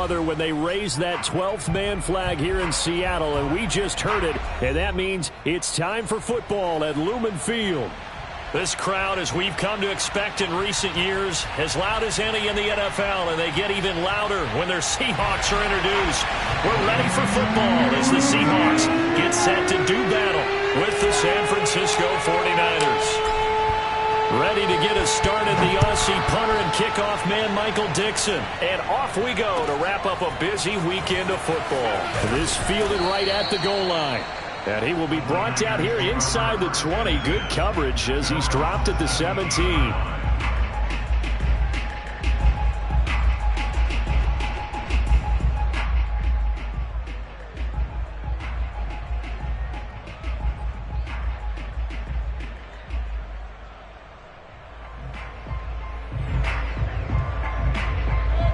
other when they raise that 12th man flag here in Seattle, and we just heard it, and that means it's time for football at Lumen Field. This crowd, as we've come to expect in recent years, as loud as any in the NFL, and they get even louder when their Seahawks are introduced. We're ready for football as the Seahawks get set to do battle with the San Francisco 49ers. Ready to get us started, the Aussie punter and kickoff man, Michael Dixon. And off we go to wrap up a busy weekend of football. This fielded right at the goal line. And he will be brought down here inside the 20. Good coverage as he's dropped at the 17.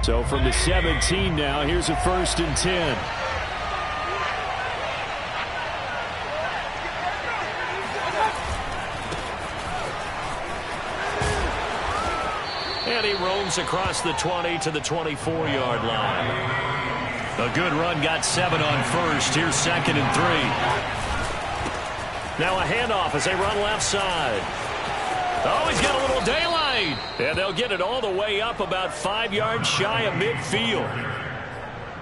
So from the 17 now, here's a 1st and 10. And he roams across the 20 to the 24-yard line. A good run, got 7 on first. Here's 2nd and 3. Now a handoff as they run left side. Oh, he's got a little daylight. And they'll get it all the way up about 5 yards shy of midfield.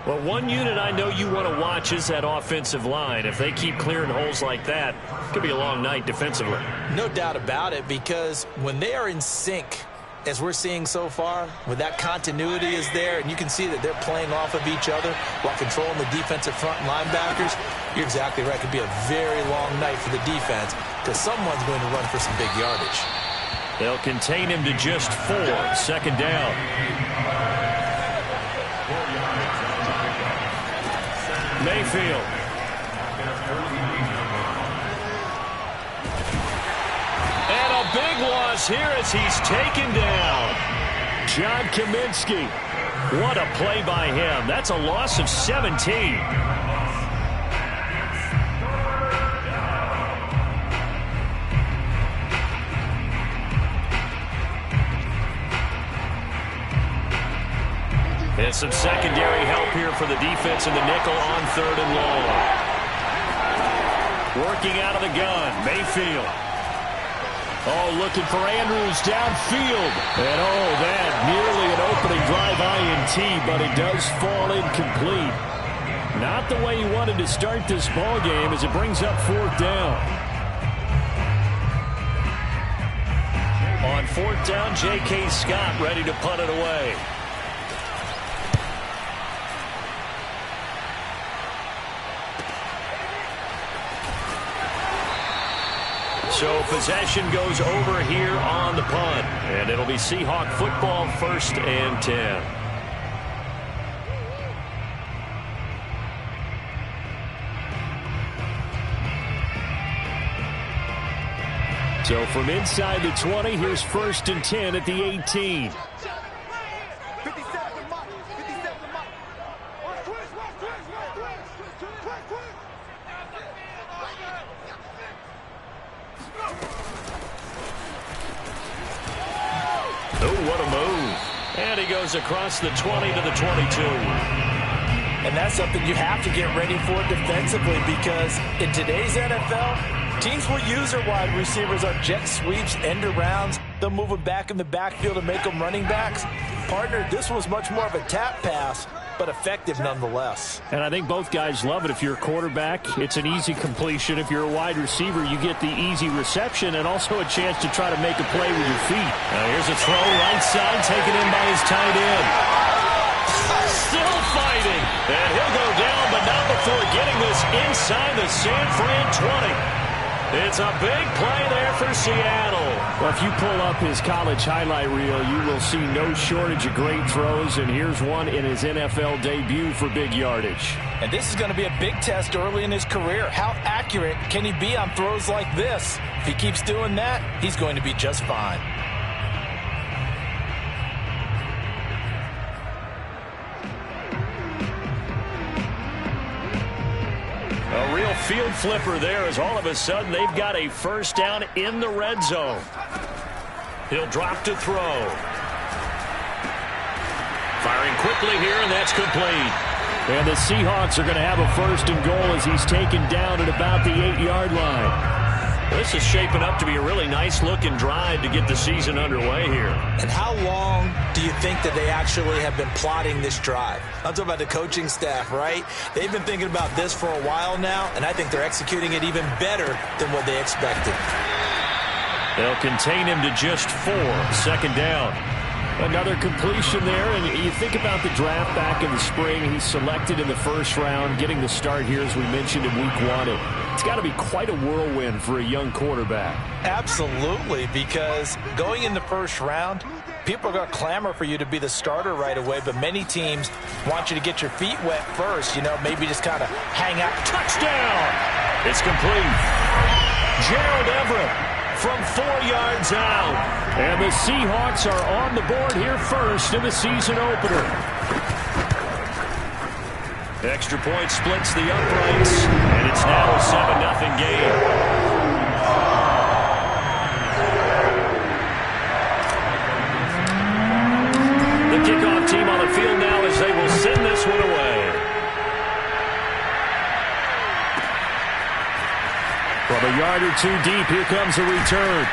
Well, one unit I know you want to watch is that offensive line. If they keep clearing holes like that, it could be a long night defensively. No doubt about it, because when they are in sync, as we're seeing so far, when that continuity is there, and you can see that they're playing off of each other while controlling the defensive front linebackers, you're exactly right. It could be a very long night for the defense because someone's going to run for some big yardage. They'll contain him to just 4. 2nd down. Mayfield. And a big loss here as he's taken down. John Kaminsky. What a play by him. That's a loss of 17. And some secondary help here for the defense in the nickel on 3rd and long. Working out of the gun, Mayfield. Oh, looking for Andrews downfield. And oh, that nearly an opening drive INT, but it does fall incomplete. Not the way he wanted to start this ball game as it brings up 4th down. On 4th down, J.K. Scott ready to punt it away. So possession goes over here on the punt. And it'll be Seahawk football, 1st and 10. So from inside the 20, here's 1st and 10 at the 18. Across the 20 to the 22. And that's something you have to get ready for defensively, because in today's NFL, teams will use their wide receivers on jet sweeps, end arounds. They'll move them back in the backfield and make them running backs. Partner, this was much more of a tap pass, but effective nonetheless. And I think both guys love it. If you're a quarterback, it's an easy completion. If you're a wide receiver, you get the easy reception and also a chance to try to make a play with your feet. Now here's a throw right side, taken in by his tight end. Still fighting. And he'll go down, but not before getting this inside the San Fran 20. It's a big play there for Seattle. Well, if you pull up his college highlight reel, you will see no shortage of great throws, and here's one in his NFL debut for big yardage. And this is going to be a big test early in his career. How accurate can he be on throws like this? If he keeps doing that, he's going to be just fine. A real field flipper there as all of a sudden they've got a 1st down in the red zone. He'll drop to throw. Firing quickly here, and that's complete. And the Seahawks are going to have a 1st and goal as he's taken down at about the 8-yard line. This is shaping up to be a really nice-looking drive to get the season underway here. And how long do you think that they actually have been plotting this drive? I'm talking about the coaching staff, right? They've been thinking about this for a while now, and I think they're executing it even better than what they expected. They'll contain him to just 4. 2nd down. Another completion there, and you think about the draft back in the spring. He's selected in the 1st round, getting the start here, as we mentioned, in week 1. It's got to be quite a whirlwind for a young quarterback. Absolutely, because going in the 1st round, people are going to clamor for you to be the starter right away, but many teams want you to get your feet wet first, maybe just kind of hang out. Touchdown! It's complete. Gerald Everett from 4 yards out. And the Seahawks are on the board here first in the season opener. Extra point splits the uprights, and it's now a 7-0 game. The kickoff team on the field now as they will send this one away. From a yard or 2 deep, here comes a return.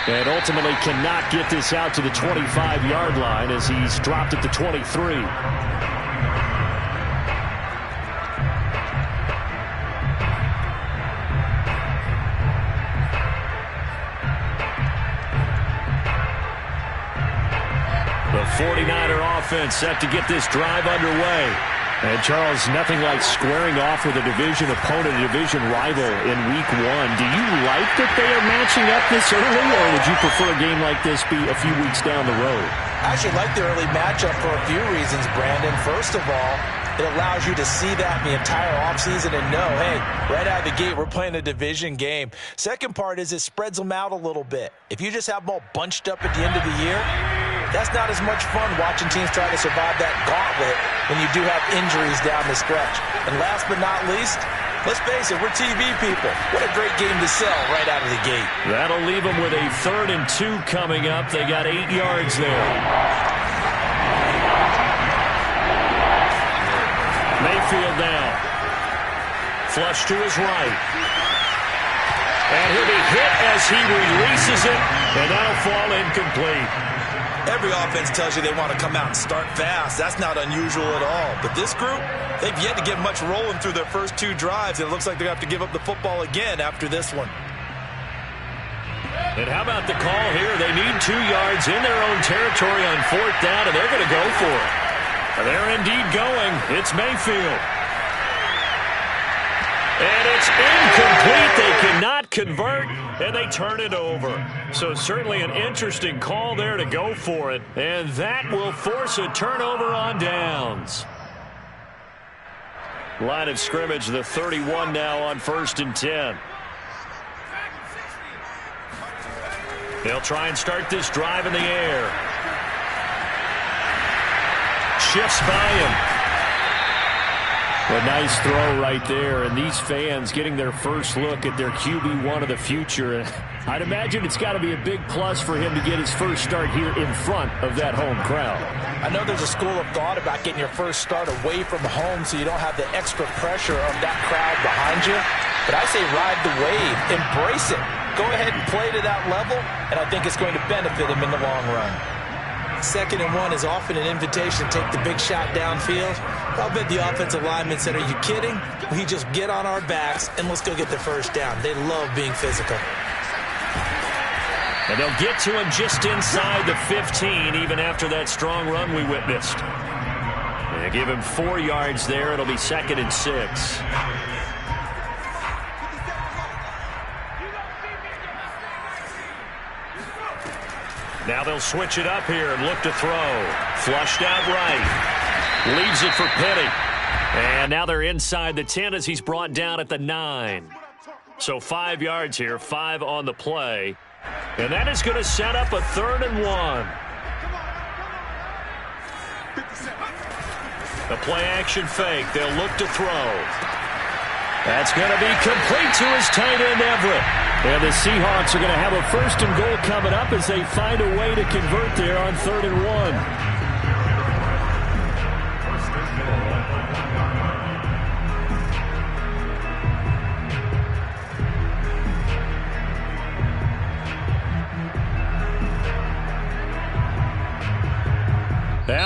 And ultimately cannot get this out to the 25-yard line as he's dropped at the 23. The 49er offense set to get this drive underway. And, Charles, nothing like squaring off with a division opponent, a division rival in week 1. Do you like that they are matching up this early, or would you prefer a game like this be a few weeks down the road? I actually like the early matchup for a few reasons, Brandon. First of all, it allows you to see that in the entire offseason and know, hey, right out of the gate, we're playing a division game. Second part is it spreads them out a little bit. If you just have them all bunched up at the end of the year, that's not as much fun watching teams try to survive that gauntlet when you do have injuries down the stretch. And last but not least, let's face it, we're TV people. What a great game to sell right out of the gate. That'll leave them with a 3rd and 2 coming up. They got 8 yards there. Mayfield now. Flush to his right. And he'll be hit as he releases it, and that'll fall incomplete. Every offense tells you they want to come out and start fast. That's not unusual at all. But this group, they've yet to get much rolling through their first 2 drives, and it looks like they're going to have to give up the football again after this one. And how about the call here? They need 2 yards in their own territory on 4th down, and they're going to go for it. And they're indeed going. It's Mayfield. And it's incomplete. They cannot convert, and they turn it over. So certainly an interesting call there to go for it. And that will force a turnover on downs. Line of scrimmage, the 31 now on 1st and 10. They'll try and start this drive in the air. Shifts by him. A nice throw right there, and these fans getting their first look at their QB1 of the future. I'd imagine it's got to be a big plus for him to get his first start here in front of that home crowd. I know there's a school of thought about getting your first start away from home so you don't have the extra pressure of that crowd behind you. But I say ride the wave, embrace it. Go ahead and play to that level, and I think it's going to benefit him in the long run. 2nd and 1 is often an invitation to take the big shot downfield. I'll bet the offensive lineman said, are you kidding? We just get on our backs and let's go get the first down. They love being physical. And they'll get to him just inside the 15, even after that strong run we witnessed. They give him 4 yards there. It'll be 2nd and 6. Now they'll switch it up here and look to throw. Flushed out right. Leaves it for Penny. And now they're inside the 10 as he's brought down at the 9. So 5 yards here, 5 on the play. And that is going to set up a 3rd and 1. The play-action fake. They'll look to throw. That's going to be complete to his tight end, Everett. And the Seahawks are going to have a 1st and goal coming up as they find a way to convert there on 3rd and 1.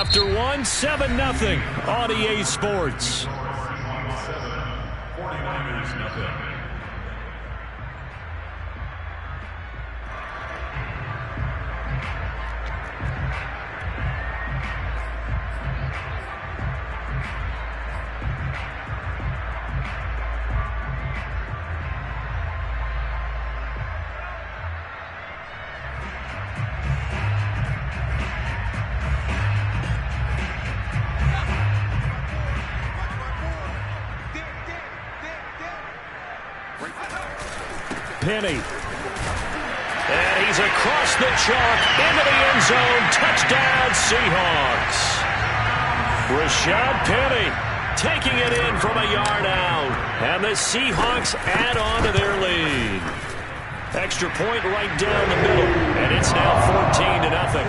after one, 7-0 on EA Sports. 49ers nothing. Penny. And he's across the chalk into the end zone. Touchdown, Seahawks. Rashad Penny taking it in from a yard out. And the Seahawks add on to their lead. Extra point right down the middle. And it's now 14-0.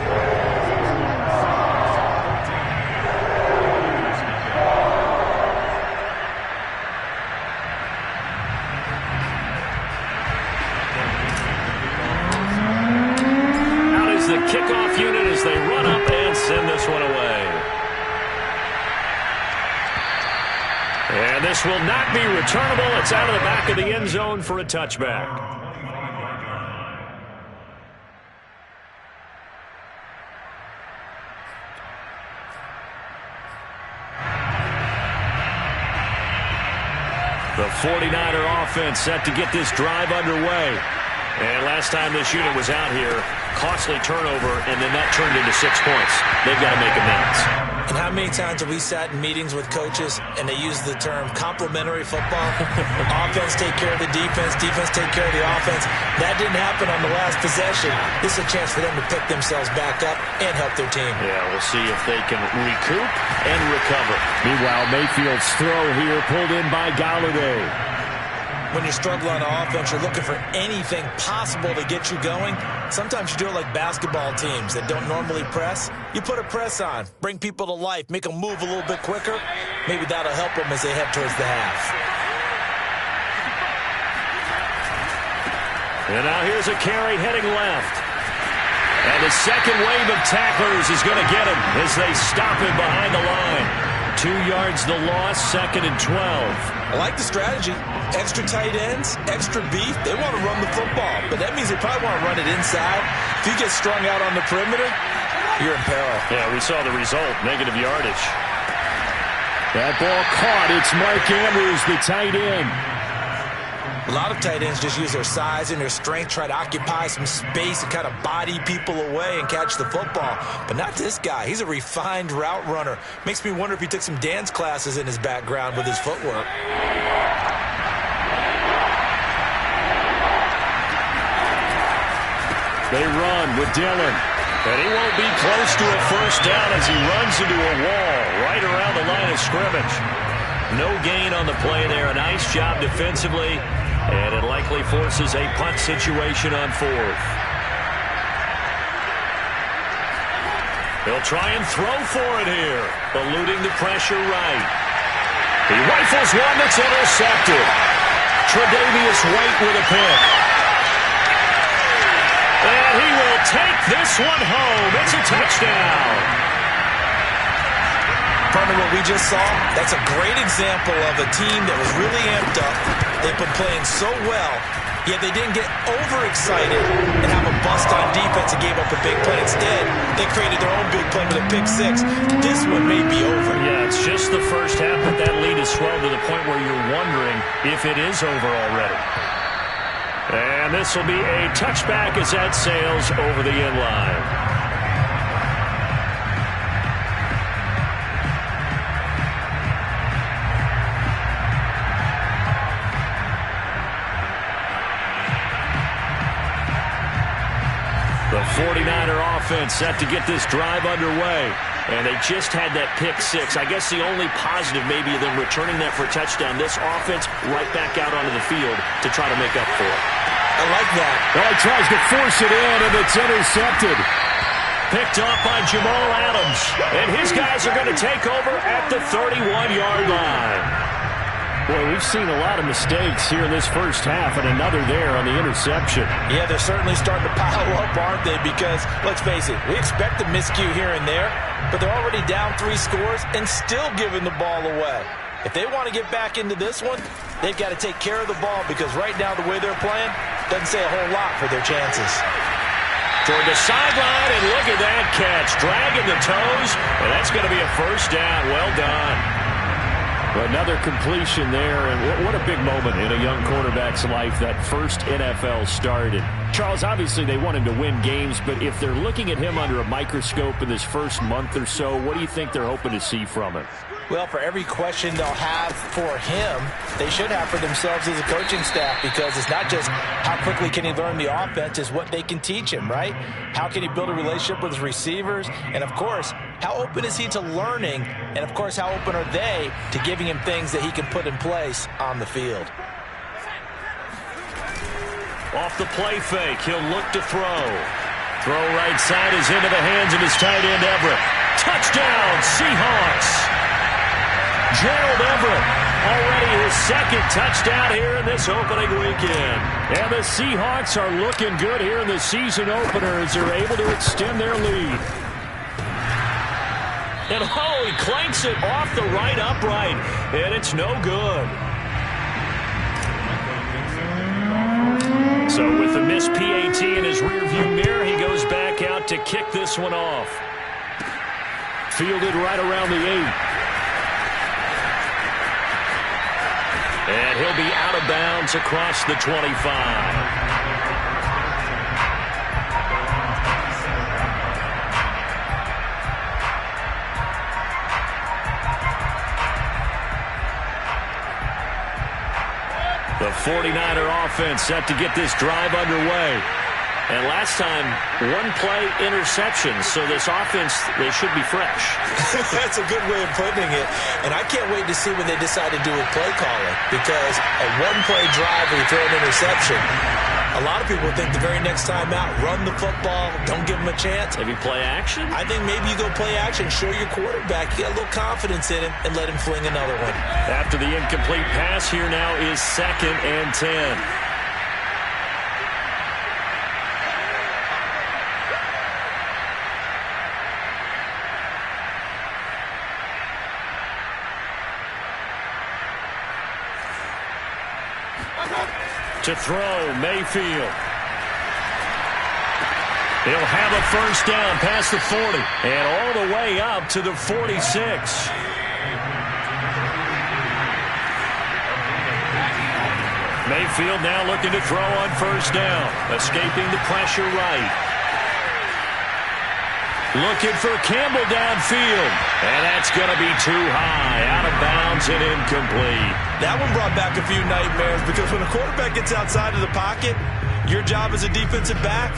The kickoff unit as they run up and send this one away. And this will not be returnable. It's out of the back of the end zone for a touchback. The 49er offense set to get this drive underway. And last time this unit was out here, costly turnover, and then that turned into 6 points. They've got to make amends. And how many times have we sat in meetings with coaches and they use the term complementary football? Offense take care of the defense, defense take care of the offense. That didn't happen on the last possession. This is a chance for them to pick themselves back up and help their team. Yeah, we'll see if they can recoup and recover. Meanwhile, Mayfield's throw here pulled in by Galladay. When you struggle on offense, you're looking for anything possible to get you going. Sometimes you do it like basketball teams that don't normally press. You put a press on, bring people to life, make them move a little bit quicker. Maybe that'll help them as they head towards the half. And now here's a carry heading left. And the second wave of tacklers is going to get him as they stop him behind the line. 2 yards the loss, 2nd and 12. I like the strategy. Extra tight ends, extra beef. They want to run the football, but that means they probably want to run it inside. If you get strung out on the perimeter, you're in peril. Yeah, we saw the result, negative yardage. That ball caught. It's Mark Andrews, the tight end. A lot of tight ends just use their size and their strength, try to occupy some space and kind of body people away and catch the football. But not this guy. He's a refined route runner. Makes me wonder if he took some dance classes in his background with his footwork. They run with Dillon. And he won't be close to a first down as he runs into a wall right around the line of scrimmage. No gain on the play there. A nice job defensively. And it likely forces a punt situation on 4th. He'll try and throw for it here. Eluding the pressure right. He rifles one that's intercepted. Tre'Davious White with a pick. And he will take this one home. It's a touchdown. Partner, what we just saw, that's a great example of a team that was really amped up. They've been playing so well, yet they didn't get overexcited and have a bust on defense and gave up a big play. Instead, they created their own big play with a pick 6. This one may be over. Yeah, it's just the first half, but that lead has swelled to the point where you're wondering if it is over already. And this will be a touchback as that sails over the end line. The 49er offense set to get this drive underway. And they just had that pick 6. I guess the only positive maybe of them returning that for a touchdown. This offense right back out onto the field to try to make up for it. I like that. Well, he tries to force it in, and it's intercepted. Picked off by Jamal Adams. And his guys are going to take over at the 31-yard line. Boy, we've seen a lot of mistakes here in this first half, and another there on the interception. Yeah, they're certainly starting to pile up, aren't they? Because, let's face it, we expect a miscue here and there, but they're already down 3 scores and still giving the ball away. If they want to get back into this one, they've got to take care of the ball, because right now the way they're playing doesn't say a whole lot for their chances. Toward the sideline, and look at that catch. Dragging the toes, and that's going to be a first down. Well done. Another completion there, and what a big moment in a young quarterback's life, that first NFL start. And Charles, obviously they want him to win games, but if they're looking at him under a microscope in this first month or so, what do you think they're hoping to see from him? Well, for every question they'll have for him, they should have for themselves as a coaching staff, because it's not just how quickly can he learn the offense, it's what they can teach him, right? How can he build a relationship with his receivers? And, of course, how open is he to learning? And, of course, how open are they to giving him things that he can put in place on the field? Off the play fake, he'll look to throw. Throw right side is into the hands of his tight end, Everett. Touchdown, Seahawks! Gerald Everett, already his second touchdown here in this opening weekend. And the Seahawks are looking good here in the season opener as they're able to extend their lead. And he clanks it off the right upright, and it's no good. So with the missed PAT in his rearview mirror, he goes back out to kick this one off. Fielded right around the 8. And he'll be out of bounds across the 25. The 49er offense set to get this drive underway. And last time, 1-play interception. So this offense, they should be fresh. That's a good way of putting it. And I can't wait to see what they decide to do with play calling. Because a 1-play drive where you throw an interception, a lot of people think the very next time out, run the football, don't give them a chance. Maybe play action? I think maybe you go play action, show your quarterback, you got a little confidence in him, and let him fling another one. After the incomplete pass, here now is 2nd and 10. To throw, Mayfield. He'll have a first down past the 40 and all the way up to the 46. Mayfield now looking to throw on first down, escaping the pressure right. Looking for Campbell downfield, and that's going to be too high, out of bounds and incomplete. That one brought back a few nightmares, because when a quarterback gets outside of the pocket, your job as a defensive back,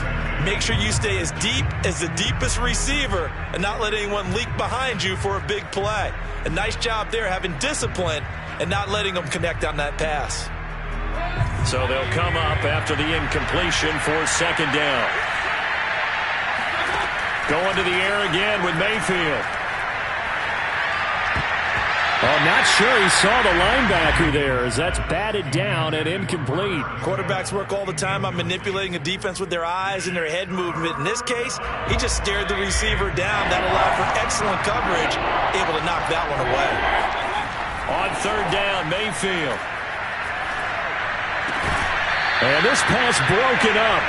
make sure you stay as deep as the deepest receiver and not let anyone leak behind you for a big play. A nice job there, having discipline and not letting them connect on that pass. So they'll come up after the incompletion for 2nd down. Going to the air again with Mayfield. Oh, not sure he saw the linebacker there, as that's batted down and incomplete. Quarterbacks work all the time on manipulating a defense with their eyes and their head movement. In this case, he just stared the receiver down. That allowed for excellent coverage, able to knock that one away. On 3rd down, Mayfield. And this pass broken up.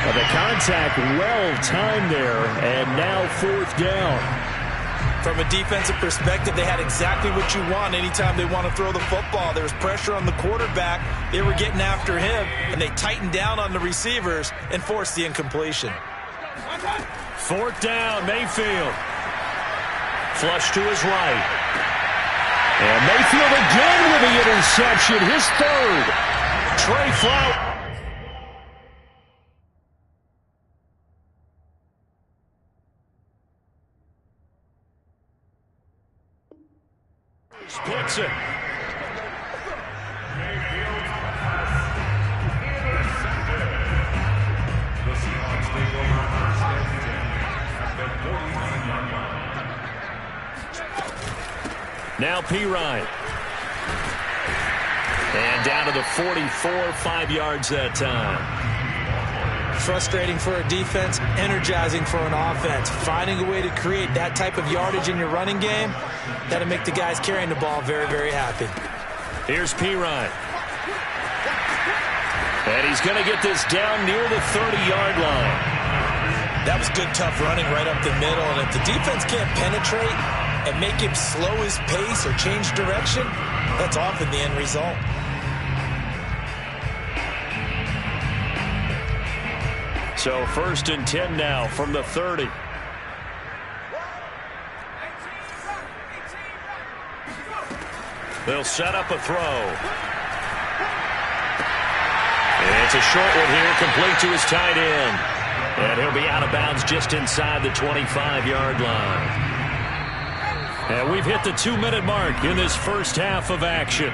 The contact well-timed there, and now 4th down. From a defensive perspective, they had exactly what you want anytime they want to throw the football. There was pressure on the quarterback. They were getting after him, and they tightened down on the receivers and forced the incompletion. 4th down, Mayfield. Flush to his right. And Mayfield again with the interception, his 3rd. Trey Flout. Splits it. Now P. Ryan. And down to the 44, 5 yards that time. Frustrating for a defense, energizing for an offense. Finding a way to create that type of yardage in your running game, that'll make the guys carrying the ball very, very happy. Here's Pirine. And he's going to get this down near the 30-yard line. That was good, tough running right up the middle. And if the defense can't penetrate and make him slow his pace or change direction, that's often the end result. So 1st and 10 now from the 30. They'll set up a throw. It's a short one here, complete to his tight end. And he'll be out of bounds just inside the 25-yard line. And we've hit the 2-minute mark in this first half of action.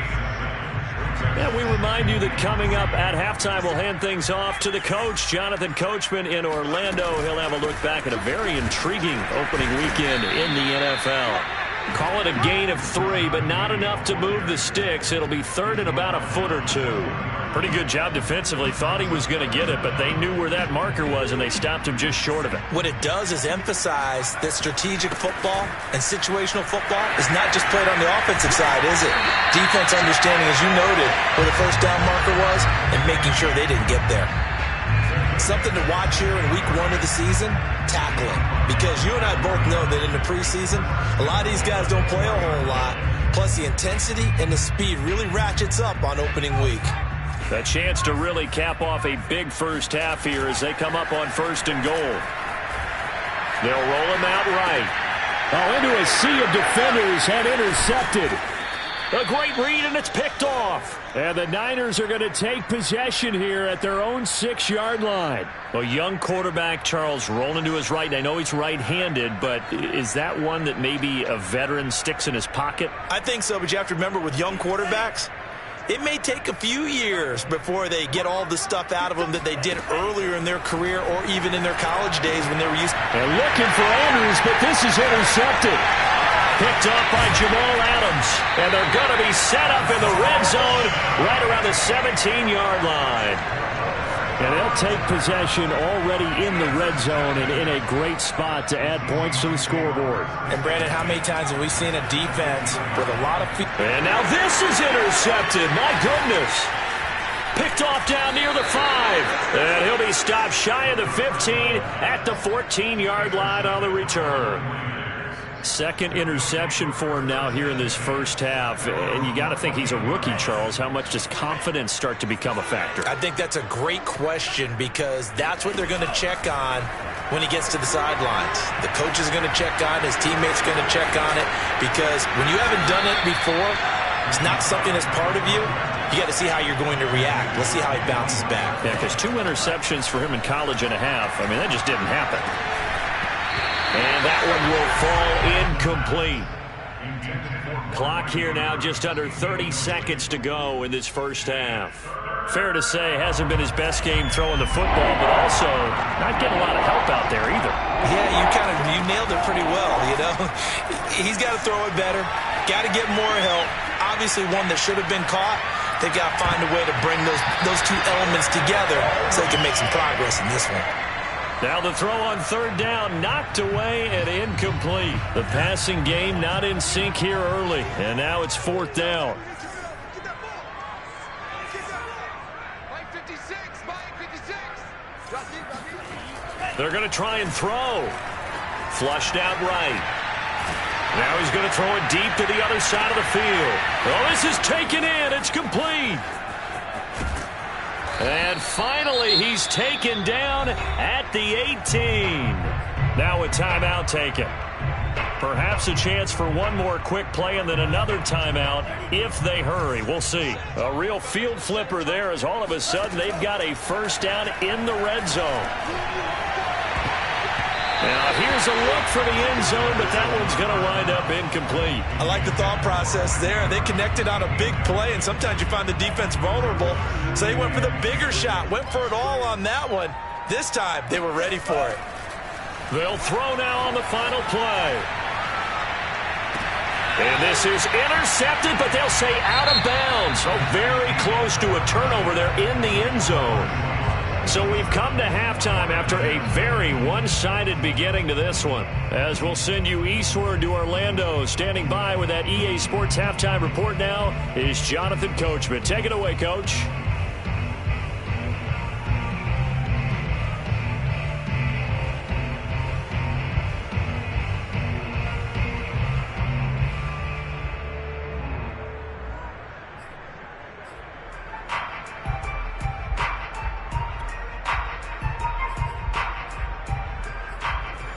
And we remind you that coming up at halftime, we'll hand things off to the coach, Jonathan Coachman in Orlando. He'll have a look back at a very intriguing opening weekend in the NFL. Call it a gain of 3, but not enough to move the sticks. It'll be 3rd and about a foot or 2. Pretty good job defensively. Thought he was going to get it, but they knew where that marker was, and they stopped him just short of it. What it does is emphasize that strategic football and situational football is not just played on the offensive side, is it? Defense understanding, as you noted, where the first down marker was and making sure they didn't get there. Something to watch here in week 1 of the season, tackling. Because you and I both know that in the preseason, a lot of these guys don't play a whole lot. Plus, the intensity and the speed really ratchets up on opening week. A chance to really cap off a big first half here as they come up on 1st and goal. They'll roll him out right. Oh, into a sea of defenders and intercepted. A great read, and it's picked off. And the Niners are going to take possession here at their own 6-yard line. A young quarterback, Charles, rolling to his right. I know he's right-handed, but is that one that maybe a veteran sticks in his pocket? I think so, but you have to remember with young quarterbacks, it may take a few years before they get all the stuff out of them that they did earlier in their career or even in their college days when they were used. And looking for Andrews, but this is intercepted. Picked off by Jamal Adams. And they're going to be set up in the red zone right around the 17-yard line. And they'll take possession already in the red zone and in a great spot to add points to the scoreboard. And, Brandon, how many times have we seen a defense with a lot of feet? And now this is intercepted. My goodness. Picked off down near the 5. And he'll be stopped shy of the 15 at the 14-yard line on the return. Second interception for him now here in this first half. And you got to think he's a rookie, Charles. How much does confidence start to become a factor? I think that's a great question because that's what they're going to check on when he gets to the sidelines. The coach is going to check on it. His teammates are going to check on it because when you haven't done it before, it's not something that's part of you. You got to see how you're going to react. Let's see how he bounces back. Yeah, because 2 interceptions for him in college and a half. I mean, that just didn't happen. And that one will fall incomplete. Clock here now, just under 30 seconds to go in this first half. Fair to say, hasn't been his best game throwing the football, but also not getting a lot of help out there either. Yeah, you nailed it pretty well, you know. He's got to throw it better, got to get more help. Obviously one that should have been caught. They've got to find a way to bring those two elements together so they can make some progress in this one. Now the throw on 3rd down, knocked away and incomplete. The passing game not in sync here early, and now it's 4th down. They're going to try and throw. Flushed out right. Now he's going to throw it deep to the other side of the field. Oh, this is taken in. It's complete. And finally, he's taken down at the 18. Now a timeout taken. Perhaps a chance for one more quick play and then another timeout if they hurry. We'll see. A real field flipper there as all of a sudden they've got a first down in the red zone. Now here's a look for the end zone, but that one's going to wind up incomplete. I like the thought process there. They connected on a big play, and sometimes you find the defense vulnerable. So they went for the bigger shot, went for it all on that one. This time, they were ready for it. They'll throw now on the final play. And this is intercepted, but they'll say out of bounds. Oh, very close to a turnover there in the end zone. So we've come to halftime after a very one-sided beginning to this one. As we'll send you eastward to Orlando. Standing by with that EA Sports halftime report now is Jonathan Coachman. Take it away, Coach.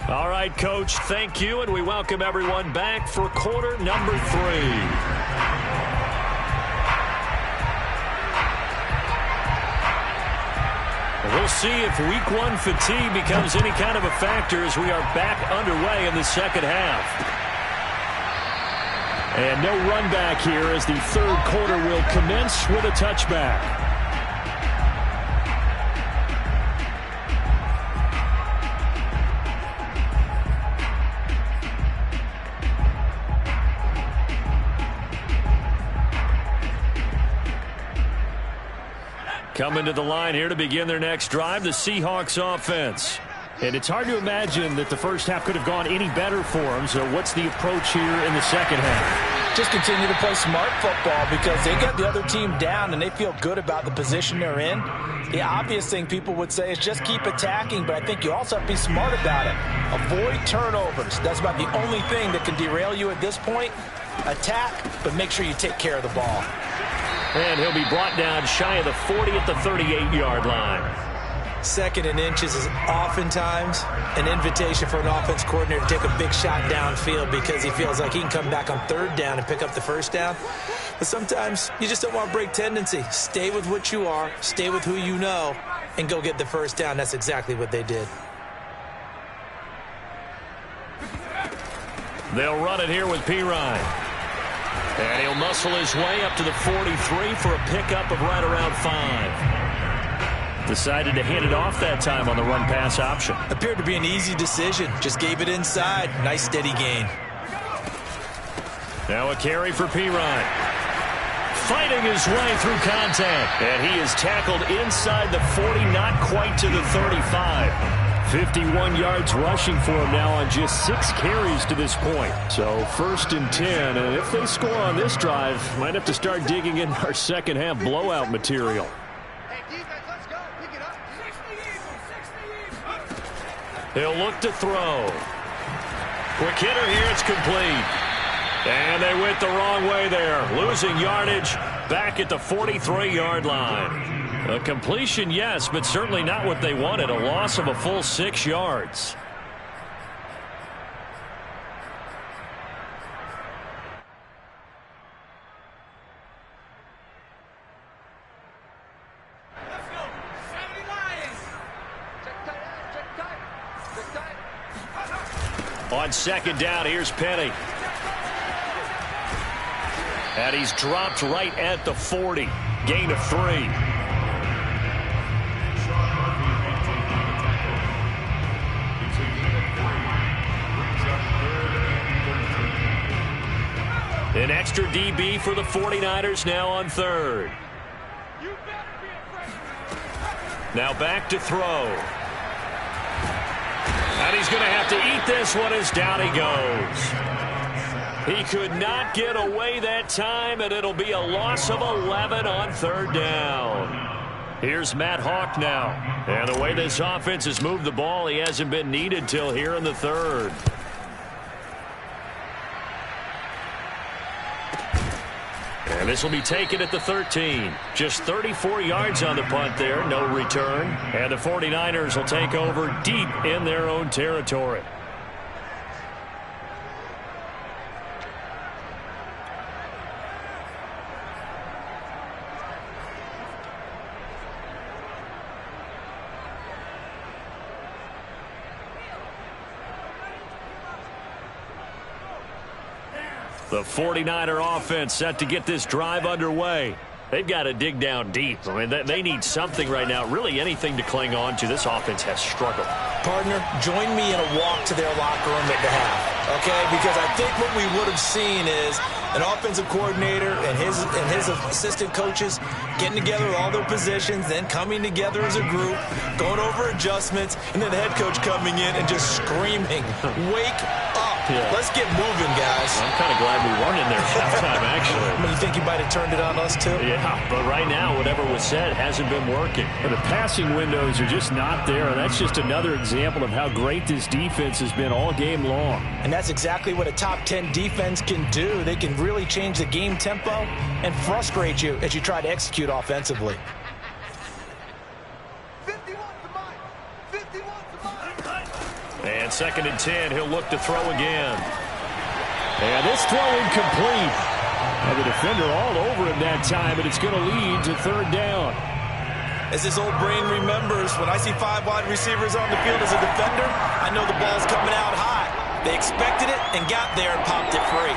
All right, Coach, thank you, and we welcome everyone back for quarter number 3. We'll see if week 1 fatigue becomes any kind of a factor as we are back underway in the second half. And no run back here as the third quarter will commence with a touchback. Coming to the line here to begin their next drive, the Seahawks offense. And it's hard to imagine that the first half could have gone any better for them. So what's the approach here in the second half? Just continue to play smart football because they get the other team down and they feel good about the position they're in. The obvious thing people would say is just keep attacking, but I think you also have to be smart about it. Avoid turnovers. That's about the only thing that can derail you at this point. Attack, but make sure you take care of the ball. And he'll be brought down shy of the 40 at the 38-yard line. 2nd and inches is oftentimes an invitation for an offense coordinator to take a big shot downfield because he feels like he can come back on 3rd down and pick up the 1st down. But sometimes you just don't want to break tendency. Stay with what you are, stay with who you know, and go get the 1st down. That's exactly what they did. They'll run it here with Pirine. And he'll muscle his way up to the 43 for a pickup of right around 5. Decided to hand it off that time on the run-pass option. Appeared to be an easy decision. Just gave it inside. Nice steady gain. Now a carry for Pirine. Fighting his way through contact. And he is tackled inside the 40, not quite to the 35. 51 yards rushing for him now on just 6 carries to this point. So 1st and 10, and if they score on this drive, might have to start digging in our second half blowout material. Hey, defense, let's go. Pick it up. 60 Eagles, 60 Eagles. He'll look to throw. Quick hitter here, it's complete. And they went the wrong way there. Losing yardage back at the 43-yard line. A completion, yes, but certainly not what they wanted. A loss of a full 6 yards. Let's go. 70 Lions. Check tight. Check tight. Check tight. On 2nd down, here's Penny. And he's dropped right at the 40. Gain of 3. An extra DB for the 49ers now on 3rd. Now back to throw. And he's going to have to eat this one as down he goes. He could not get away that time, and it'll be a loss of 11 on 3rd down. Here's Matt Hawk now. And the way this offense has moved the ball, he hasn't been needed till here in the 3rd. And this will be taken at the 13. Just 34 yards on the punt there. No return. And the 49ers will take over deep in their own territory. The 49er offense set to get this drive underway. They've got to dig down deep. I mean, they need something right now, really anything to cling on to. This offense has struggled. Partner, join me in a walk to their locker room at the half. okay? Because I think what we would have seen is an offensive coordinator and his assistant coaches getting together with all their positions, then coming together as a group, going over adjustments, and then the head coach coming in and just screaming, "Wake up. Yeah. Let's get moving, guys." I'm kind of glad we weren't in there at halftime, actually. I mean, you think you might have turned it on us, too? Yeah, but right now, whatever was said hasn't been working. The passing windows are just not there, and that's just another example of how great this defense has been all game long. And that's exactly what a top 10 defense can do. They can really change the game tempo and frustrate you as you try to execute offensively. 51 to mine. 51 to mine. And 2nd and 10, he'll look to throw again. And this throw incomplete. And the defender all over him that time, and it's going to lead to 3rd down. As this old brain remembers, when I see 5 wide receivers on the field as a defender, I know the ball's coming out high. They expected it and got there and popped it free.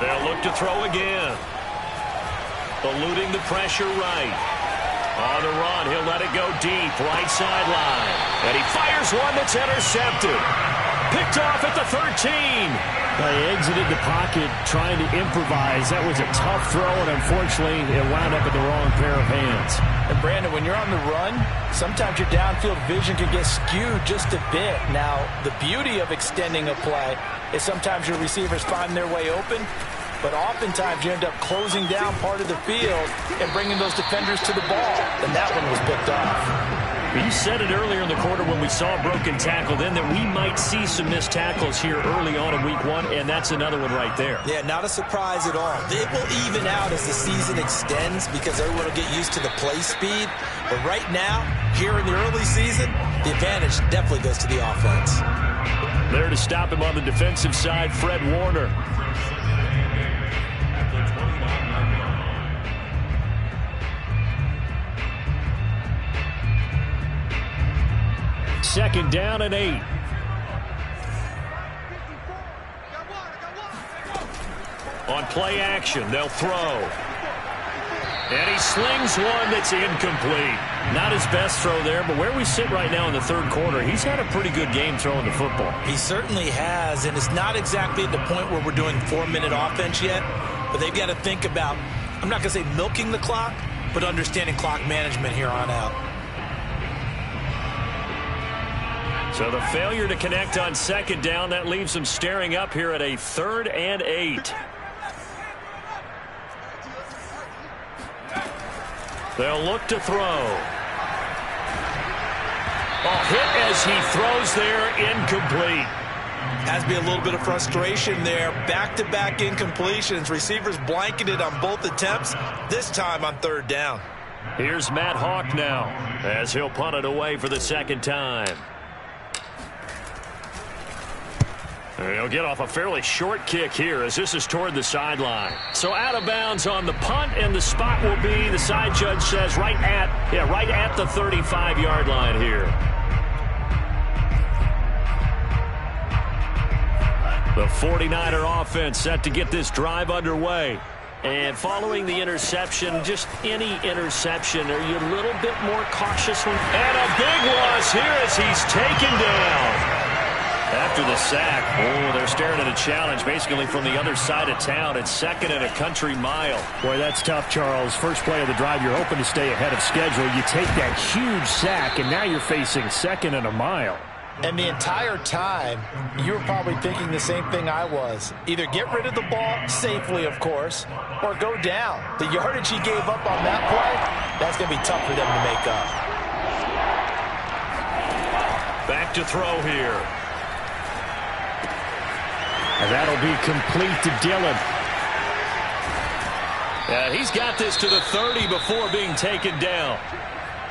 They'll look to throw again. Eluding the pressure right. On the run, he'll let it go deep, right sideline. And he fires one that's intercepted. Picked off at the 13. They exited the pocket trying to improvise. That was a tough throw, and unfortunately, it wound up in the wrong pair of hands. And Brandon, when you're on the run, sometimes your downfield vision can get skewed just a bit. Now, the beauty of extending a play is sometimes your receivers find their way open, but oftentimes you end up closing down part of the field and bringing those defenders to the ball. And that one was picked off. You said it earlier in the quarter when we saw a broken tackle then that we might see some missed tackles here early on in week 1, and that's another one right there. Yeah, not a surprise at all. It will even out as the season extends because everyone will get used to the play speed. But right now, here in the early season, the advantage definitely goes to the offense. There to stop him on the defensive side, Fred Warner. Second down and 8. On play action, they'll throw. And he slings one that's incomplete. Not his best throw there, but where we sit right now in the 3rd quarter, he's had a pretty good game throwing the football. He certainly has, and it's not exactly at the point where we're doing 4-minute offense yet, but they've got to think about, I'm not going to say milking the clock, but understanding clock management here on out. So the failure to connect on 2nd down, that leaves them staring up here at a 3rd and 8. They'll look to throw. Hit as he throws there, incomplete. Has to be a little bit of frustration there. Back-to-back incompletions. Receivers blanketed on both attempts, this time on 3rd down. Here's Matt Hawk now as he'll punt it away for the 2nd time. He'll get off a fairly short kick here as this is toward the sideline. So out of bounds on the punt, and the spot will be, the side judge says, right at the 35-yard line here. The 49er offense set to get this drive underway. And following the interception, just any interception, are you a little bit more cautious? And a big loss here as he's taken down. After the sack, they're staring at a challenge basically from the other side of town. It's 2nd and a country mile. Boy, that's tough, Charles. First play of the drive, you're hoping to stay ahead of schedule. You take that huge sack, and now you're facing 2nd and a mile. And the entire time, you were probably thinking the same thing I was. Either get rid of the ball, safely, of course, or go down. The yardage he gave up on that play, that's going to be tough for them to make up. Back to throw here. And that'll be complete to Dillon. And he's got this to the 30 before being taken down.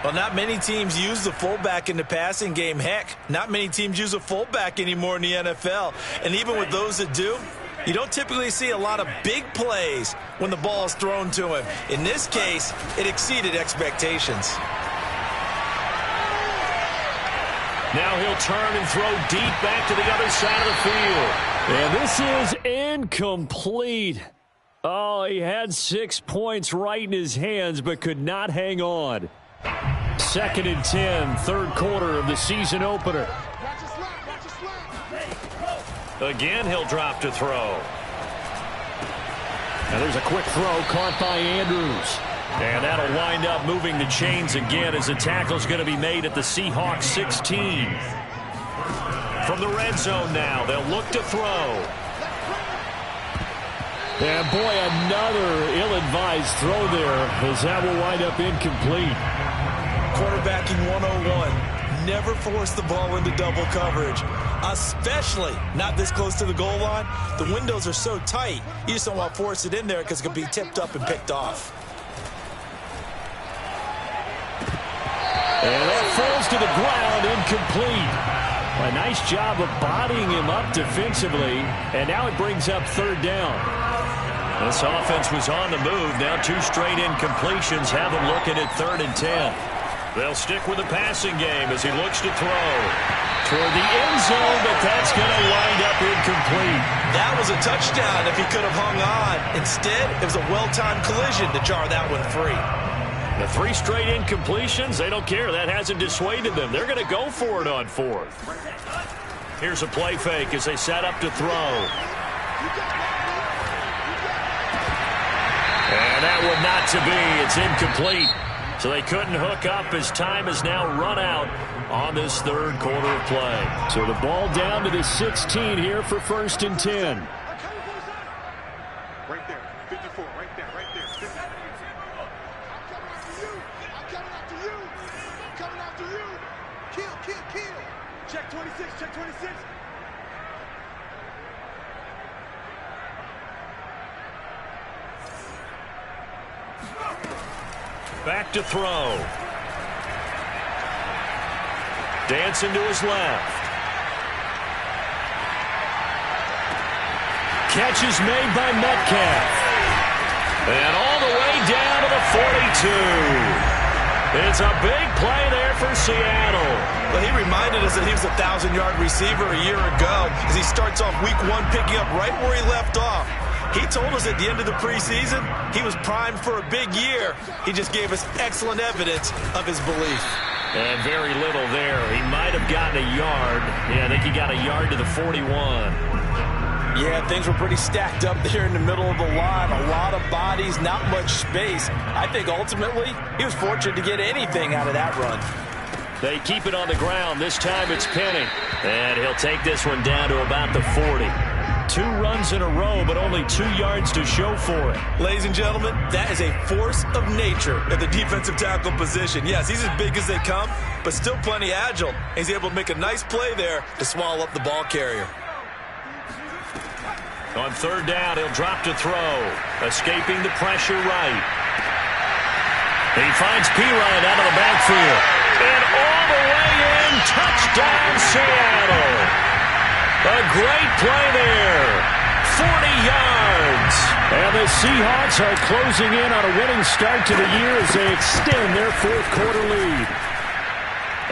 Well, not many teams use the fullback in the passing game. Heck, not many teams use a fullback anymore in the NFL. And even with those that do, you don't typically see a lot of big plays when the ball is thrown to him. In this case, it exceeded expectations. Now he'll turn and throw deep back to the other side of the field. And this is incomplete. Oh, he had 6 points right in his hands, but could not hang on. 2nd and 10, 3rd quarter of the season opener. Again, he'll drop to throw. Now there's a quick throw caught by Andrews. And that'll wind up moving the chains again as the tackle's going to be made at the Seahawks 16. From the red zone now, they'll look to throw. And boy, another ill-advised throw there as that will wind up incomplete. Quarterbacking 101. Never force the ball into double coverage, especially not this close to the goal line. The windows are so tight, you just don't want to force it in there because it could be tipped up and picked off. And that falls to the ground, incomplete. A nice job of bodying him up defensively, and now it brings up third down. This offense was on the move. Now 2 straight incompletions have them looking at 3rd and 10. They'll stick with the passing game as he looks to throw toward the end zone, but that's going to wind up incomplete. That was a touchdown if he could have hung on. Instead, it was a well-timed collision to jar that one free. The 3 straight incompletions, they don't care. That hasn't dissuaded them. They're going to go for it on 4th. Here's a play fake as they set up to throw. And that one not to be. It's incomplete. So they couldn't hook up as time has now run out on this 3rd quarter of play. So the ball down to the 16 here for 1st and 10. Right there, 54, right there, right there. I'm coming after you. Kill. Check 26, check 26. Back to throw. Dancing to his left. Catch is made by Metcalf. And all the way down to the 42. It's a big play there for Seattle. Well, he reminded us that he was a 1,000-yard receiver a year ago as he starts off week 1 picking up right where he left off. He told us at the end of the preseason he was primed for a big year. He just gave us excellent evidence of his belief. And very little there. He might have gotten a yard. Yeah, I think he got a yard to the 41. Yeah, things were pretty stacked up there in the middle of the line. A lot of bodies, not much space. I think ultimately he was fortunate to get anything out of that run. They keep it on the ground. This time it's Penny. And he'll take this one down to about the 40. 2 runs in a row, but only 2 yards to show for it. Ladies and gentlemen, that is a force of nature at the defensive tackle position. Yes, he's as big as they come, but still plenty agile. He's able to make a nice play there to swallow up the ball carrier. On 3rd down, he'll drop to throw. Escaping the pressure right. He finds Pirine out of the backfield. And all the way in, touchdown Seattle. A great play there. 40 yards. And the Seahawks are closing in on a winning start to the year as they extend their 4th quarter lead.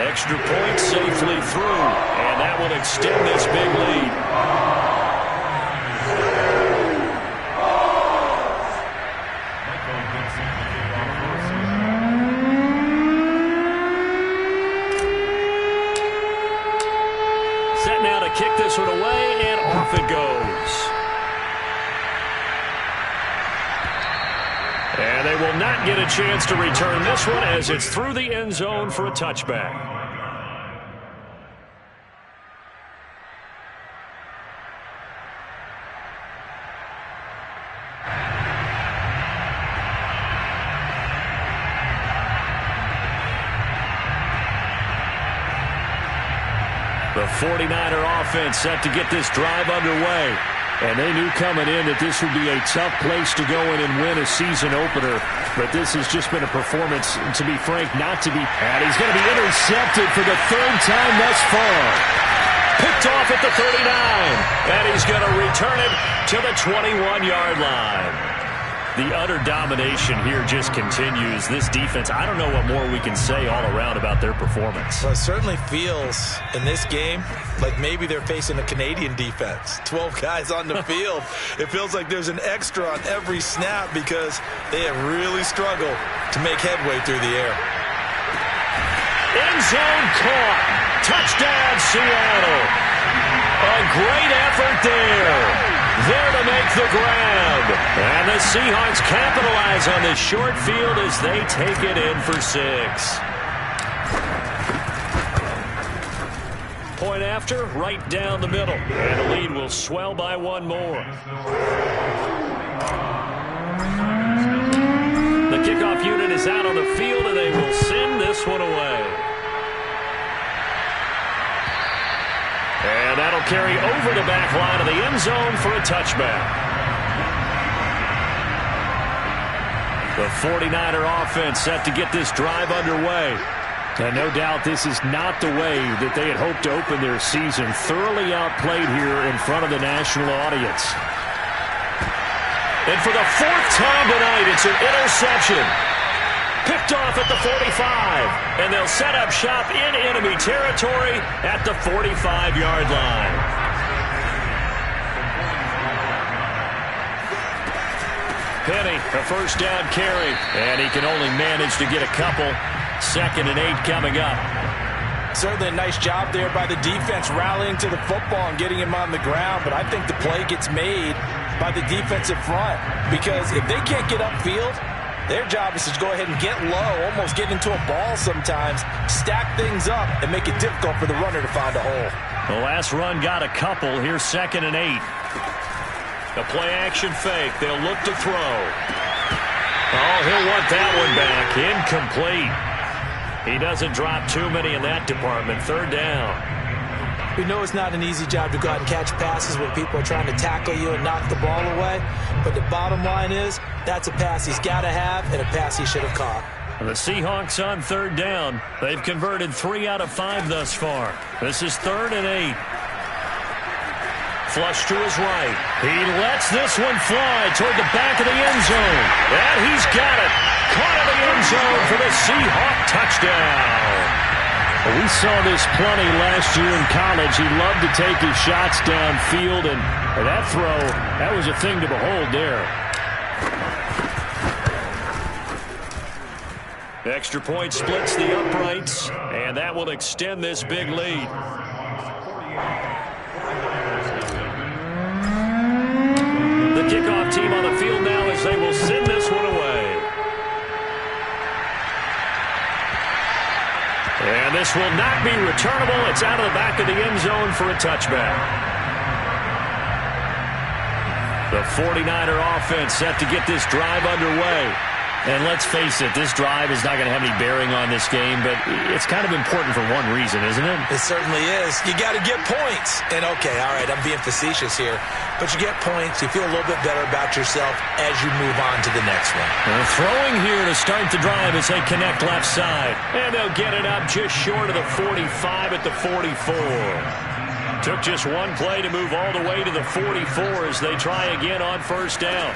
Extra point safely through. And that will extend this big lead. Set now to kick this one away, and off it goes. And they will not get a chance to return this one as it's through the end zone for a touchback. The 49er offense set to get this drive underway. And they knew coming in that this would be a tough place to go in and win a season opener. But this has just been a performance, to be frank, not to be. And he's going to be intercepted for the 3rd time thus far. Picked off at the 39. And he's going to return it to the 21-yard line. The utter domination here just continues. This defense, I don't know what more we can say all around about their performance. Well, it certainly feels in this game like maybe they're facing a Canadian defense. 12 guys on the field. It feels like there's an extra on every snap because they have really struggled to make headway through the air. End zone caught. Touchdown, Seattle. A great effort there. There to make the grab. And the Seahawks capitalize on this short field as they take it in for 6. Point after, right down the middle. And the lead will swell by 1 more. The kickoff unit is out on the field, and they will send this one away. And that'll carry over the back line of the end zone for a touchback. The 49er offense set to get this drive underway. And no doubt this is not the way that they had hoped to open their season. Thoroughly outplayed here in front of the national audience. And for the 4th time tonight, it's an interception. Picked off at the 45. And they'll set up shop in enemy territory at the 45-yard line. Penny, a first down carry. And he can only manage to get a couple. 2nd and 8 coming up. Certainly a nice job there by the defense rallying to the football and getting him on the ground, but I think the play gets made by the defensive front because if they can't get upfield, their job is to go ahead and get low, almost get into a ball sometimes, stack things up, and make it difficult for the runner to find a hole. The last run got a couple. Here's 2nd and 8. The play-action fake. They'll look to throw. Oh, he'll want that one back. Incomplete. He doesn't drop too many in that department. 3rd down. We know it's not an easy job to go out and catch passes when people are trying to tackle you and knock the ball away. But the bottom line is that's a pass he's got to have and a pass he should have caught. The Seahawks on 3rd down. They've converted 3 out of 5 thus far. This is 3rd and 8. Flush to his right. He lets this one fly toward the back of the end zone. And he's got it. Caught in the end zone for the Seahawk touchdown. We saw this plenty last year in college. He loved to take his shots downfield, and that throw, that was a thing to behold there. Extra point splits the uprights, and that will extend this big lead. The kickoff team on the field now as they will send this one away. And this will not be returnable. It's out of the back of the end zone for a touchback. The 49er offense set to get this drive underway. And let's face it, this drive is not going to have any bearing on this game, but it's kind of important for one reason, isn't it? It certainly is. You got to get points. And, okay, all right, I'm being facetious here. But you get points, you feel a little bit better about yourself as you move on to the next one. They're throwing here to start the drive as they connect left side. And they'll get it up just short of the 45 at the 44. Took just one play to move all the way to the 44 as they try again on 1st down.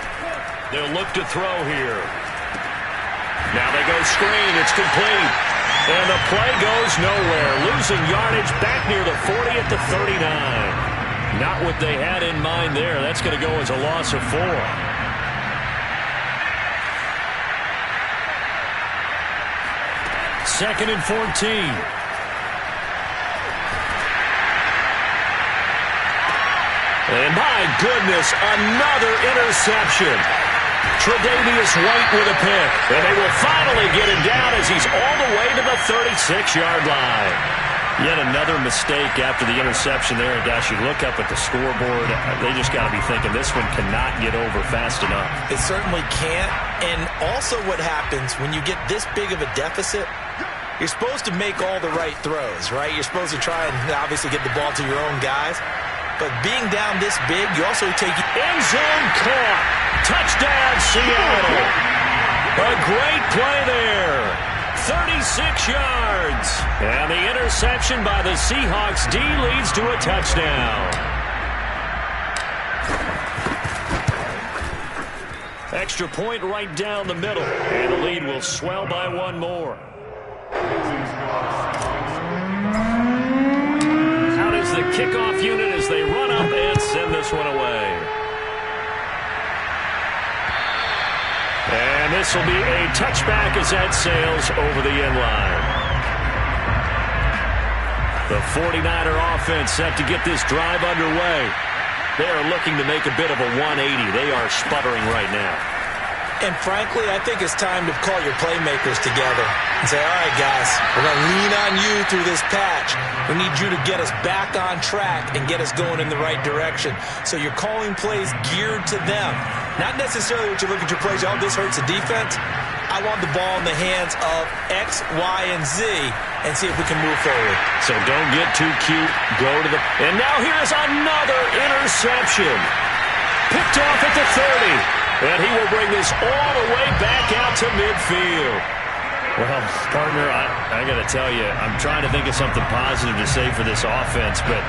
They'll look to throw here. Now they go screen. It's complete. And the play goes nowhere. Losing yardage back near the 40 at the 39. Not what they had in mind there. That's going to go as a loss of 4. 2nd and 14. And my goodness, another interception. Tre'Davious White with a pick. And they will finally get him down as he's all the way to the 36-yard line. Yet another mistake after the interception there. And gosh, you look up at the scoreboard, they just got to be thinking this one cannot get over fast enough. It certainly can't. And also what happens when you get this big of a deficit, you're supposed to make all the right throws, right? You're supposed to try and obviously get the ball to your own guys. But being down this big, you also take end zone caught. Touchdown, Seattle. A great play there. 36 yards. And the interception by the Seahawks D leads to a touchdown. Extra point right down the middle. And the lead will swell by 1 more. Out is the kickoff unit as they run up and send this one away. And this will be a touchback as that sails over the end line. The 49er offense set to get this drive underway. They are looking to make a bit of a 180. They are sputtering right now. And frankly, I think it's time to call your playmakers together and say, all right, guys, we're going to lean on you through this patch. We need you to get us back on track and get us going in the right direction. So you're calling plays geared to them. Not necessarily what you look at your plays, oh, this hurts the defense. I want the ball in the hands of X, Y, and Z and see if we can move forward. So don't get too cute. Go to the... And now here's another interception. Picked off at the 30. And he will bring this all the way back out to midfield. Well, partner, I got to tell you, I'm trying to think of something positive to say for this offense, but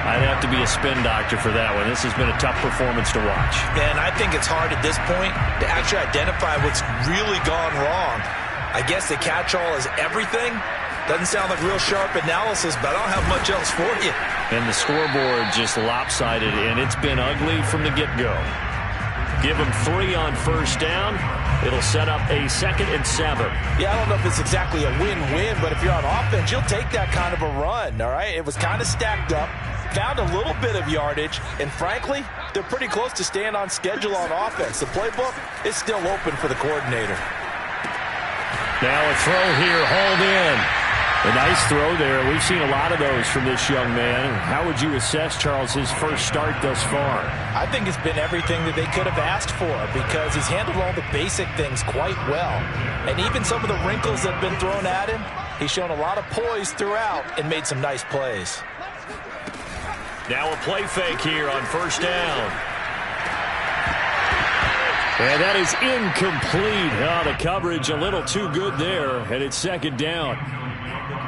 I'd have to be a spin doctor for that one. This has been a tough performance to watch. And I think it's hard at this point to actually identify what's really gone wrong. I guess the catch-all is everything. Doesn't sound like real sharp analysis, but I don't have much else for you. And the scoreboard just lopsided, and it's been ugly from the get-go. Give them 3 on first down. It'll set up a 2nd and 7. Yeah, I don't know if it's exactly a win-win, but if you're on offense, you'll take that kind of a run, all right? It was kind of stacked up, found a little bit of yardage, and frankly, they're pretty close to staying on schedule on offense. The playbook is still open for the coordinator. Now a throw here, hauled in. A nice throw there. We've seen a lot of those from this young man. How would you assess, Charles, his first start thus far? I think it's been everything that they could have asked for because he's handled all the basic things quite well. And even some of the wrinkles that have been thrown at him, he's shown a lot of poise throughout and made some nice plays. Now a play fake here on first down. And that is incomplete. Oh, the coverage a little too good there, and it's 2nd down.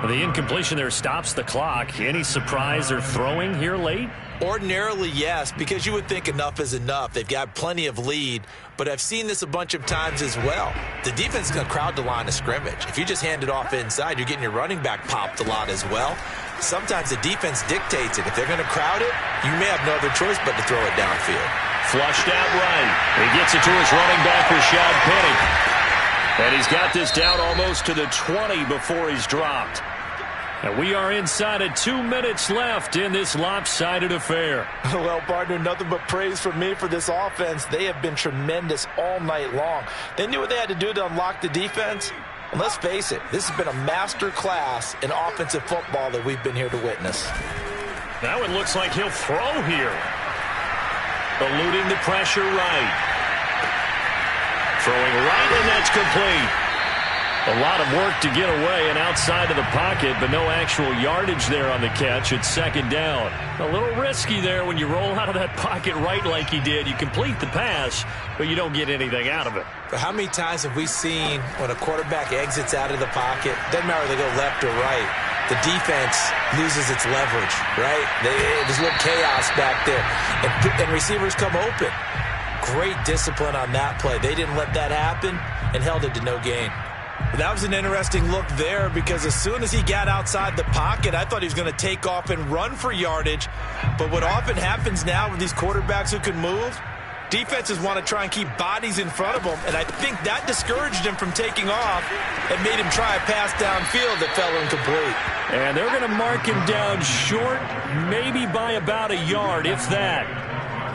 The incompletion there stops the clock. Any surprise they're throwing here late? Ordinarily, yes, because you would think enough is enough. They've got plenty of lead, but I've seen this a bunch of times as well. The defense is going to crowd the line of scrimmage. If you just hand it off inside, you're getting your running back popped a lot as well. Sometimes the defense dictates it. If they're going to crowd it, you may have no other choice but to throw it downfield. Flushed out right. He gets it to his running back, Rashad Penny. And he's got this down almost to the 20 before he's dropped. And we are inside of 2 minutes left in this lopsided affair. Well, partner, nothing but praise from me for this offense. They have been tremendous all night long. They knew what they had to do to unlock the defense. And let's face it, this has been a master class in offensive football that we've been here to witness. Now it looks like he'll throw here. Eluding the pressure right. Throwing right, and that's complete. A lot of work to get away and outside of the pocket, but no actual yardage there on the catch. It's 2nd down. A little risky there when you roll out of that pocket right like he did. You complete the pass, but you don't get anything out of it. But how many times have we seen when a quarterback exits out of the pocket, doesn't matter if they go left or right, the defense loses its leverage, right? There's a little chaos back there, and receivers come open. Great discipline on that play. They didn't let that happen and held it to no gain. That was an interesting look there because as soon as he got outside the pocket, I thought he was going to take off and run for yardage. But what often happens now with these quarterbacks who can move, defenses want to try and keep bodies in front of them, and I think that discouraged him from taking off and made him try a pass downfield that fell incomplete. And they're going to mark him down short, maybe by about a yard, if that.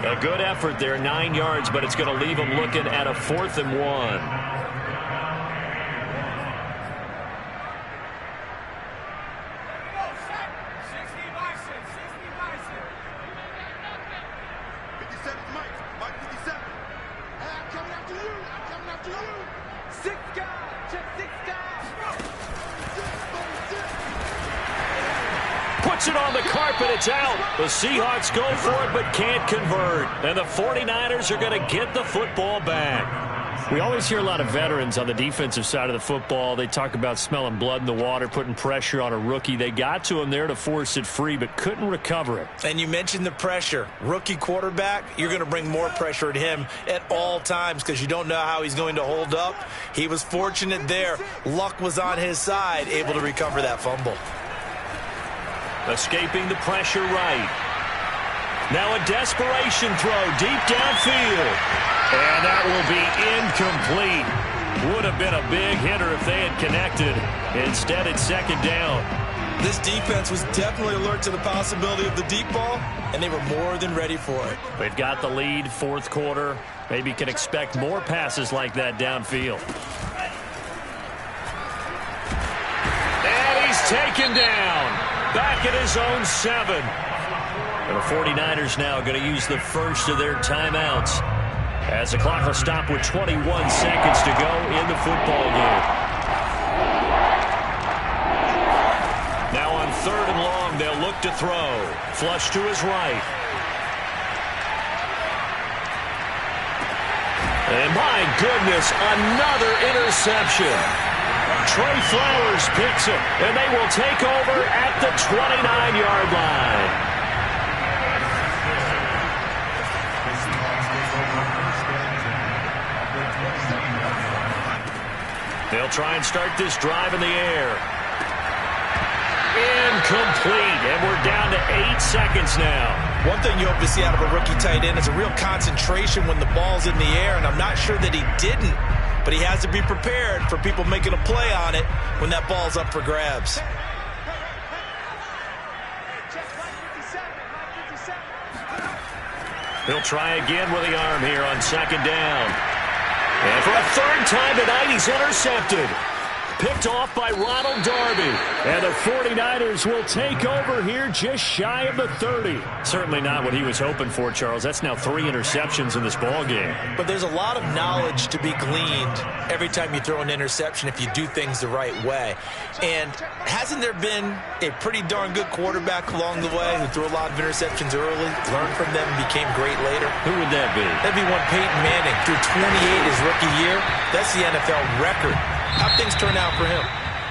A good effort there, 9 yards, but it's going to leave him looking at a 4th and 1. Puts it on the carpet. It's out. The Seahawks go for it but can't convert. And the 49ers are going to get the football back. We always hear a lot of veterans on the defensive side of the football. They talk about smelling blood in the water, putting pressure on a rookie. They got to him there to force it free but couldn't recover it. And you mentioned the pressure. Rookie quarterback, you're going to bring more pressure at him at all times because you don't know how he's going to hold up. He was fortunate there. Luck was on his side, able to recover that fumble. Escaping the pressure right. Now a desperation throw deep downfield. And that will be incomplete. Would have been a big hitter if they had connected. Instead, it's 2nd down. This defense was definitely alert to the possibility of the deep ball, and they were more than ready for it. They've got the lead, fourth quarter. Maybe can expect more passes like that downfield. And he's taken down. Back at his own 7. And the 49ers now going to use the first of their timeouts, as the clock will stop with 21 seconds to go in the football game. Now on 3rd and long, they'll look to throw. Flush to his right. And my goodness, another interception. Trey Flowers picks it, and they will take over at the 29-yard line. They'll try and start this drive in the air. Incomplete, and we're down to 8 seconds now. One thing you hope to see out of a rookie tight end is a real concentration when the ball's in the air, and I'm not sure that he didn't, but he has to be prepared for people making a play on it when that ball's up for grabs. He'll try again with the arm here on 2nd down. And for a 3rd time tonight, he's intercepted. Picked off by Ronald Darby. And the 49ers will take over here just shy of the 30. Certainly not what he was hoping for, Charles. That's now 3 interceptions in this ball game. But there's a lot of knowledge to be gleaned every time you throw an interception if you do things the right way. And hasn't there been a pretty darn good quarterback along the way who threw a lot of interceptions early, learned from them, and became great later? Who would that be? That'd be one Peyton Manning. Threw 28 his rookie year. That's the NFL record. How'd things turn out for him?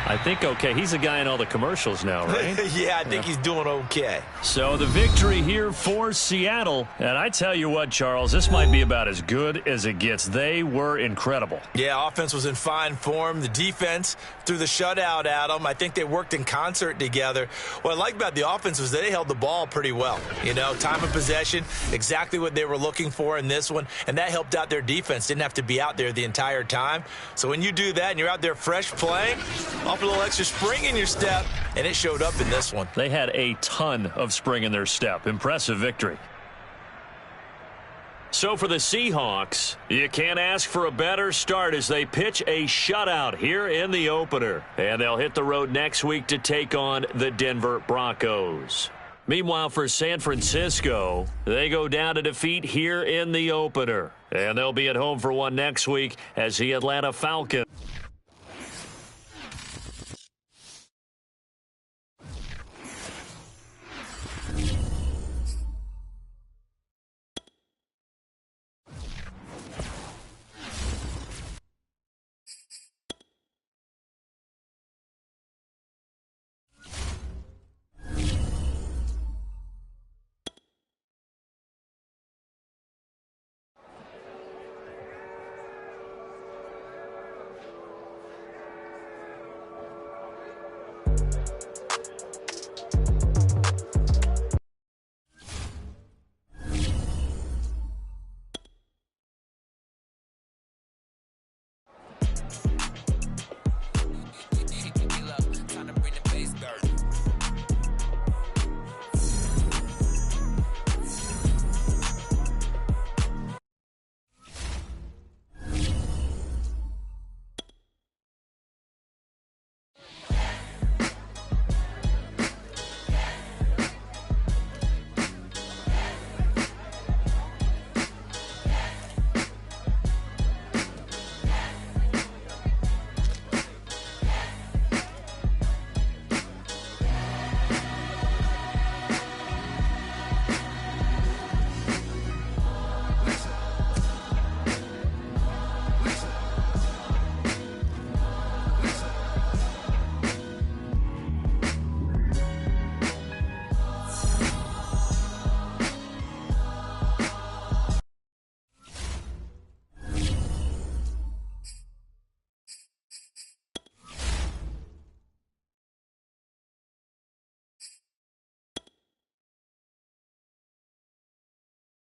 I think okay. He's a guy in all the commercials now, right? Yeah, I think he's doing okay. So the victory here for Seattle. And I tell you what, Charles, this might be about as good as it gets. They were incredible. Yeah, offense was in fine form. The defense threw the shutout at them. I think they worked in concert together. What I like about the offense was they held the ball pretty well. You know, time of possession, exactly what they were looking for in this one. And that helped out their defense. Didn't have to be out there the entire time. So when you do that and you're out there fresh playing, off a little extra spring in your step, and it showed up in this one. They had a ton of spring in their step. Impressive victory. So for the Seahawks, you can't ask for a better start as they pitch a shutout here in the opener. And they'll hit the road next week to take on the Denver Broncos. Meanwhile, for San Francisco, they go down to defeat here in the opener. And they'll be at home for one next week as the Atlanta Falcons.